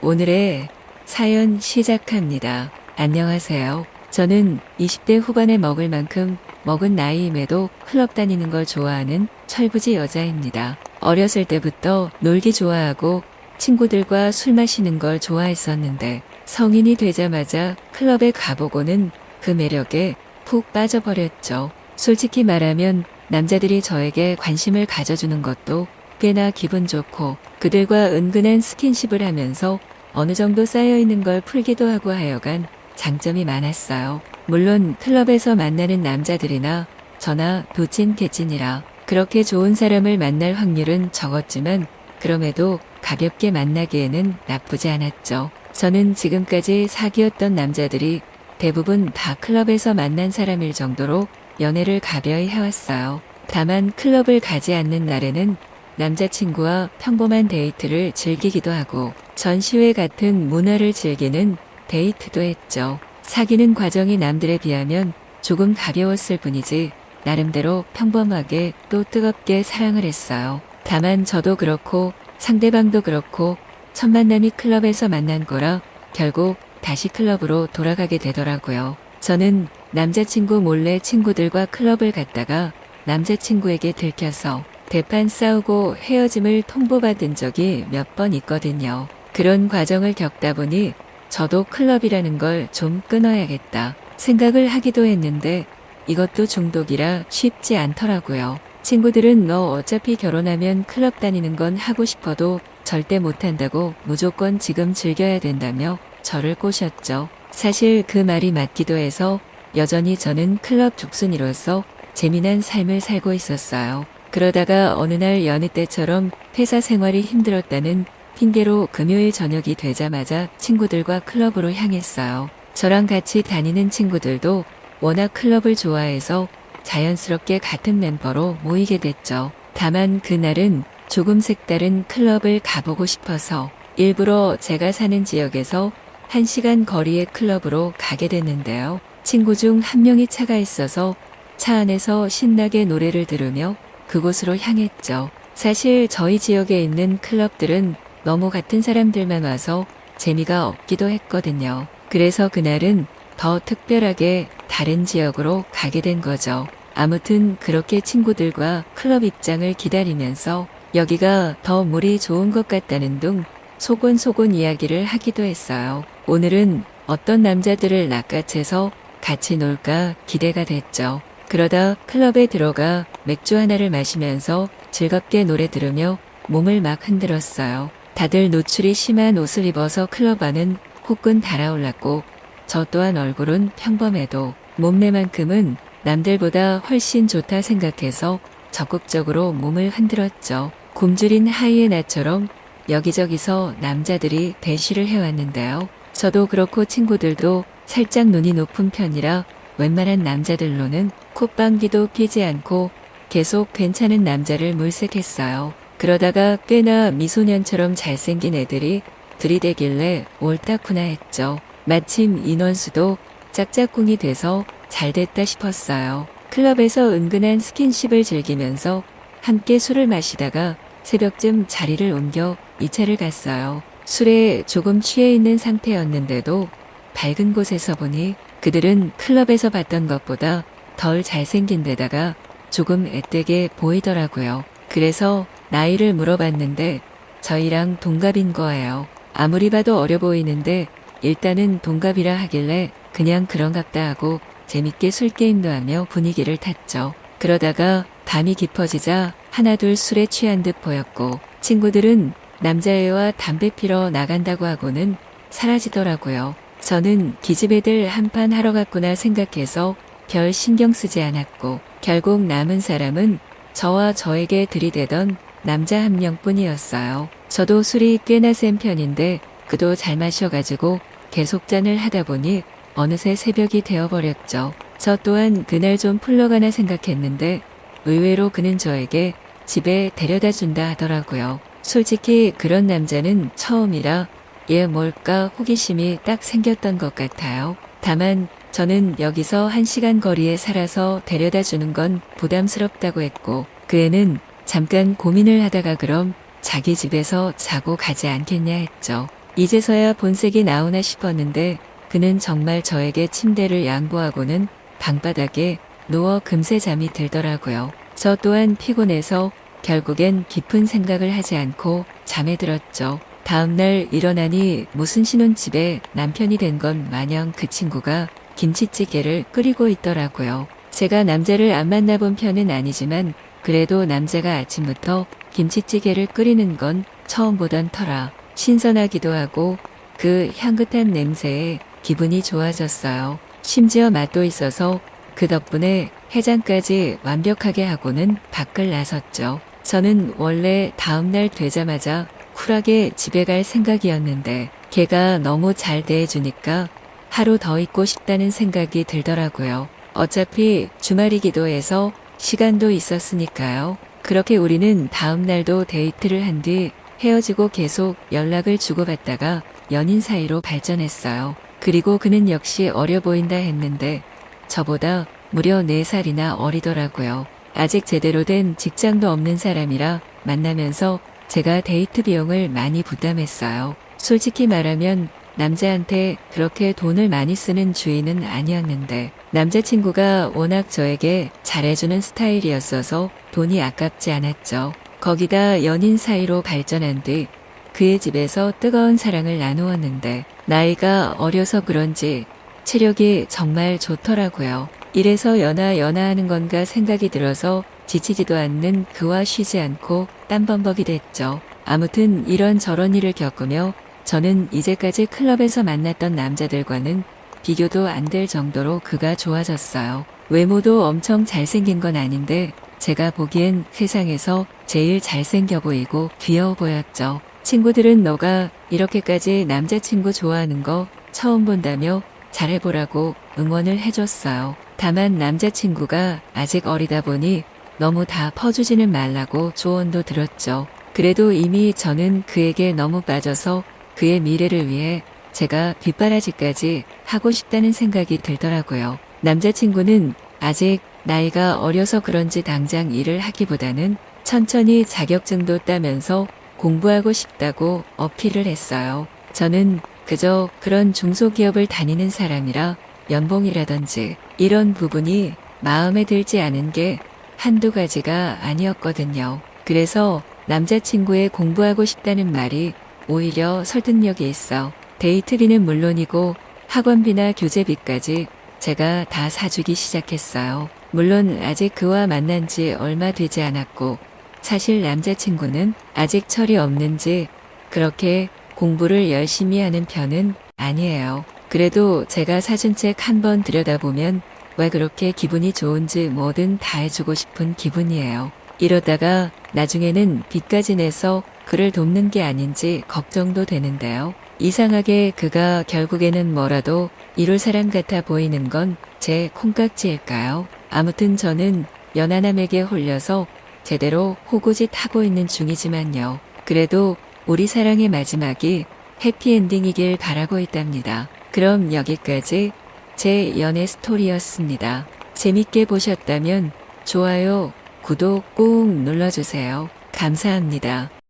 오늘의 사연 시작합니다. 안녕하세요. 저는 20대 후반에 먹을 만큼 먹은 나이임에도 클럽 다니는 걸 좋아하는 철부지 여자입니다. 어렸을 때부터 놀기 좋아하고 친구들과 술 마시는 걸 좋아했었는데 성인이 되자마자 클럽에 가보고는 그 매력에 푹 빠져버렸죠. 솔직히 말하면 남자들이 저에게 관심을 가져주는 것도 꽤나 기분 좋고 그들과 은근한 스킨십을 하면서 어느 정도 쌓여있는 걸 풀기도 하고 하여간 장점이 많았어요. 물론 클럽에서 만나는 남자들이나 저나 도찐개찐이라 그렇게 좋은 사람을 만날 확률은 적었지만 그럼에도 가볍게 만나기에는 나쁘지 않았죠. 저는 지금까지 사귀었던 남자들이 대부분 다 클럽에서 만난 사람일 정도로 연애를 가벼이 해왔어요. 다만 클럽을 가지 않는 날에는 남자친구와 평범한 데이트를 즐기기도 하고 전시회 같은 문화를 즐기는 데이트도 했죠. 사귀는 과정이 남들에 비하면 조금 가벼웠을 뿐이지 나름대로 평범하게 또 뜨겁게 사랑을 했어요. 다만 저도 그렇고 상대방도 그렇고 첫 만남이 클럽에서 만난 거라 결국 다시 클럽으로 돌아가게 되더라고요. 저는 남자친구 몰래 친구들과 클럽을 갔다가 남자친구에게 들켜서 대판 싸우고 헤어짐을 통보받은 적이 몇 번 있거든요. 그런 과정을 겪다 보니 저도 클럽이라는 걸 좀 끊어야겠다 생각을 하기도 했는데 이것도 중독이라 쉽지 않더라고요. 친구들은 너 어차피 결혼하면 클럽 다니는 건 하고 싶어도 절대 못한다고 무조건 지금 즐겨야 된다며 저를 꼬셨죠. 사실 그 말이 맞기도 해서 여전히 저는 클럽 죽순이로서 재미난 삶을 살고 있었어요. 그러다가 어느 날 여느 때처럼 회사 생활이 힘들었다는 핑계로 금요일 저녁이 되자마자 친구들과 클럽으로 향했어요. 저랑 같이 다니는 친구들도 워낙 클럽을 좋아해서 자연스럽게 같은 멤버로 모이게 됐죠. 다만 그날은 조금 색다른 클럽을 가보고 싶어서 일부러 제가 사는 지역에서 1시간 거리의 클럽으로 가게 됐는데요. 친구 중 한 명이 차가 있어서 차 안에서 신나게 노래를 들으며 그곳으로 향했죠. 사실 저희 지역에 있는 클럽들은 너무 같은 사람들만 와서 재미가 없기도 했거든요. 그래서 그날은 더 특별하게 다른 지역으로 가게 된 거죠. 아무튼 그렇게 친구들과 클럽 입장을 기다리면서 여기가 더 물이 좋은 것 같다는 둥 소곤소곤 이야기를 하기도 했어요. 오늘은 어떤 남자들을 낚아채서 같이 놀까 기대가 됐죠. 그러다 클럽에 들어가 맥주 하나를 마시면서 즐겁게 노래 들으며 몸을 막 흔들었어요. 다들 노출이 심한 옷을 입어서 클럽 안은 후끈 달아올랐고 저 또한 얼굴은 평범해도 몸매만큼은 남들보다 훨씬 좋다 생각해서 적극적으로 몸을 흔들었죠. 굶주린 하이에나처럼 여기저기서 남자들이 대시를 해왔는데요. 저도 그렇고 친구들도 살짝 눈이 높은 편이라 웬만한 남자들로는 콧방귀도 피지 않고 계속 괜찮은 남자를 물색했어요. 그러다가 꽤나 미소년처럼 잘생긴 애들이 들이대길래 옳다구나 했죠. 마침 인원수도 짝짝꿍이 돼서 잘됐다 싶었어요. 클럽에서 은근한 스킨십을 즐기면서 함께 술을 마시다가 새벽쯤 자리를 옮겨 2차를 갔어요. 술에 조금 취해 있는 상태였는데도 밝은 곳에서 보니 그들은 클럽에서 봤던 것보다 덜 잘생긴 데다가 조금 애되게 보이더라고요. 그래서 나이를 물어봤는데 저희랑 동갑인 거예요. 아무리 봐도 어려 보이는데 일단은 동갑이라 하길래 그냥 그런갑다 하고 재밌게 술게임도 하며 분위기를 탔죠. 그러다가 밤이 깊어지자 하나둘 술에 취한 듯 보였고 친구들은 남자애와 담배 피러 나간다고 하고는 사라지더라고요. 저는 기집애들 한판 하러 갔구나 생각해서 별 신경 쓰지 않았고 결국 남은 사람은 저와 저에게 들이대던 남자 한 명뿐이었어요. 저도 술이 꽤나 센 편인데 그도 잘 마셔가지고 계속 짠을 하다 보니 어느새 새벽이 되어버렸죠. 저 또한 그날 좀 풀러가나 생각했는데 의외로 그는 저에게 집에 데려다 준다 하더라고요. 솔직히 그런 남자는 처음이라 얘 뭘까 호기심이 딱 생겼던 것 같아요. 다만 저는 여기서 1시간 거리에 살아서 데려다 주는 건 부담스럽다고 했고, 그 애는 잠깐 고민을 하다가 그럼 자기 집에서 자고 가지 않겠냐 했죠. 이제서야 본색이 나오나 싶었는데 그는 정말 저에게 침대를 양보하고는 방바닥에 누워 금세 잠이 들더라고요. 저 또한 피곤해서 결국엔 깊은 생각을 하지 않고 잠에 들었죠. 다음날 일어나니 무슨 신혼집에 남편이 된 건 마냥 그 친구가 김치찌개를 끓이고 있더라고요. 제가 남자를 안 만나본 편은 아니지만 그래도 남자가 아침부터 김치찌개를 끓이는 건 처음 보던 터라 신선하기도 하고 그 향긋한 냄새에 기분이 좋아졌어요. 심지어 맛도 있어서 그 덕분에 해장까지 완벽하게 하고는 밖을 나섰죠. 저는 원래 다음날 되자마자 쿨하게 집에 갈 생각이었는데 걔가 너무 잘 대해주니까 하루 더 있고 싶다는 생각이 들더라고요. 어차피 주말이기도 해서 시간도 있었으니까요. 그렇게 우리는 다음 날도 데이트를 한 뒤 헤어지고 계속 연락을 주고받다가 연인 사이로 발전했어요. 그리고 그는 역시 어려 보인다 했는데 저보다 무려 4살이나 어리더라고요. 아직 제대로 된 직장도 없는 사람이라 만나면서 제가 데이트 비용을 많이 부담했어요. 솔직히 말하면 남자한테 그렇게 돈을 많이 쓰는 주의는 아니었는데 남자친구가 워낙 저에게 잘해주는 스타일이었어서 돈이 아깝지 않았죠. 거기다 연인 사이로 발전한 뒤 그의 집에서 뜨거운 사랑을 나누었는데 나이가 어려서 그런지 체력이 정말 좋더라고요. 이래서 연하하는 건가 생각이 들어서 지치지도 않는 그와 쉬지 않고 땀범벅이 됐죠. 아무튼 이런저런 일을 겪으며 저는 이제까지 클럽에서 만났던 남자들과는 비교도 안 될 정도로 그가 좋아졌어요. 외모도 엄청 잘생긴 건 아닌데 제가 보기엔 세상에서 제일 잘생겨 보이고 귀여워 보였죠. 친구들은 너가 이렇게까지 남자친구 좋아하는 거 처음 본다며 잘해보라고 응원을 해줬어요. 다만 남자친구가 아직 어리다 보니 너무 다 퍼주지는 말라고 조언도 들었죠. 그래도 이미 저는 그에게 너무 빠져서 그의 미래를 위해 제가 뒷바라지까지 하고 싶다는 생각이 들더라고요. 남자친구는 아직 나이가 어려서 그런지 당장 일을 하기보다는 천천히 자격증도 따면서 공부하고 싶다고 어필을 했어요. 저는 그저 그런 중소기업을 다니는 사람이라 연봉이라든지 이런 부분이 마음에 들지 않은 게 한두 가지가 아니었거든요. 그래서 남자친구의 공부하고 싶다는 말이 오히려 설득력이 있어 데이트비는 물론이고 학원비나 교재비까지 제가 다 사주기 시작했어요. 물론 아직 그와 만난 지 얼마 되지 않았고 사실 남자친구는 아직 철이 없는지 그렇게 공부를 열심히 하는 편은 아니에요. 그래도 제가 사준 책 한번 들여다보면 왜 그렇게 기분이 좋은지 뭐든 다 해주고 싶은 기분이에요. 이러다가 나중에는 빚까지 내서 그를 돕는 게 아닌지 걱정도 되는데요. 이상하게 그가 결국에는 뭐라도 이룰 사람 같아 보이는 건 제 콩깍지일까요? 아무튼 저는 연하남에게 홀려서 제대로 호구짓 하고 있는 중이지만요. 그래도 우리 사랑의 마지막이 해피엔딩이길 바라고 있답니다. 그럼 여기까지 제 연애 스토리였습니다. 재밌게 보셨다면 좋아요, 구독 꾹 눌러주세요. 감사합니다.